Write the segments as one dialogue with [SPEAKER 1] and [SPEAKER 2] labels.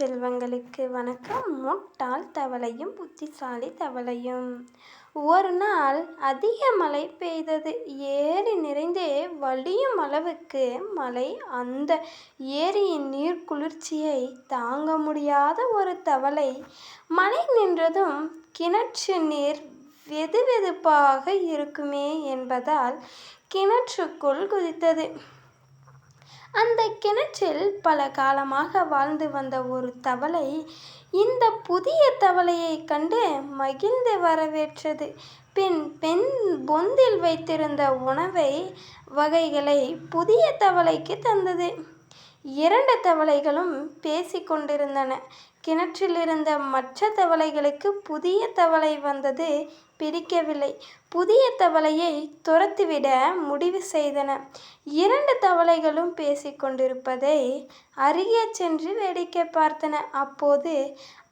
[SPEAKER 1] செல்வங்களுக்கு வணக்கம். முட்டாள் தவளையும் புத்திசாலி தவளையும். ஒரு நாள் அதிக மழை பெய்தது. ஏரி நிறைந்தே வழியும் அளவுக்கு மழை. அந்த ஏரியின் நீர் குளிர்ச்சியை தாங்க முடியாத ஒரு தவளை மழை நின்றதும் கிணற்று நீர் வெதுவெதுப்பாக இருக்குமே என்பதால் கிணற்றுக்குள் குதித்தது. அந்த கிணற்றில் பல காலமாக வாழ்ந்து வந்த ஒரு தவளை இந்த புதிய தவளையை கண்டு மகிழ்ந்து வரவேற்றது. பின் பொந்தில் வைத்திருந்த உணவை வகைகளை புதிய தவளைக்கு தந்தது. இரண்டு தவளைகளும் பேசிக்கொண்டிருந்தன. கிணற்றிலிருந்த மற்ற தவளைகளுக்கு புதிய தவளை வந்தது பிடிக்கவில்லை. புதிய தவளையை துரத்திவிட முடிவு செய்தன. இரண்டு தவளைகளும் பேசிக்கொண்டிருப்பதை அருகே சென்று வேடிக்கை பார்த்தன. அப்போது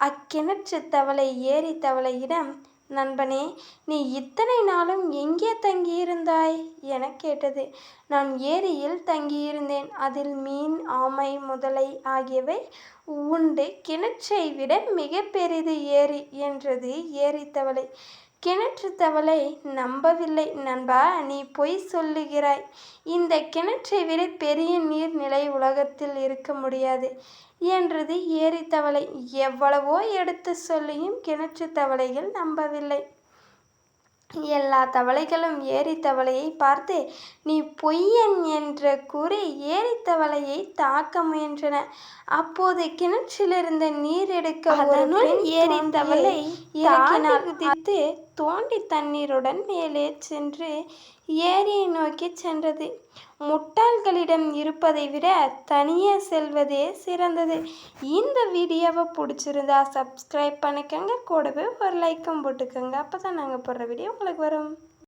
[SPEAKER 1] அக்கிணற்று தவளை ஏரி தவளையிடம், "நண்பனே, நீ இத்தனை நாளும் எங்கே தங்கியிருந்தாய்?" என கேட்டது. "நான் ஏரியில் தங்கியிருந்தேன். அதில் மீன், ஆமை, முதலை ஆகியவை உண்டு. கிணற்றை விட மிக பெரிது ஏரி" என்றது ஏரி தவளை. கிணற்று தவளை நம்பவில்லை. "நண்பா, நீ பொய் சொல்லுகிறாய். இந்த கிணற்றை விட பெரிய நீர்நிலை உலகத்தில் இருக்க முடியாது" என்றது ஏரி தவளை. எவ்வளவோ எடுத்து சொல்லியும் கிணற்று தவளைகள் நம்பவில்லை. எல்லா தவளைகளும் ஏரி தவளையை பார்த்து "நீ பொய்யன்" என்று கூறி ஏரி தவளையை தாக்க முயன்றன. அப்போது கிணற்றிலிருந்த நீர் எடுக்க அதனுள் ஏரி தவளை இறக்கினாள். குதித்து தோண்டி தண்ணீருடன் மேலே சென்று ஏரியை நோக்கி சென்றது. முட்டாள்களிடம் இருப்பதை விட தனியே செல்வதே சிறந்தது. இந்த வீடியோவை பிடிச்சிருந்தா சப்ஸ்கிரைப் பண்ணிக்கோங்க. கூடவே ஒரு லைக்கும் போட்டுக்கோங்க. அப்போ தான் நாங்கள் போடுற வீடியோ உங்களுக்கு வரும்.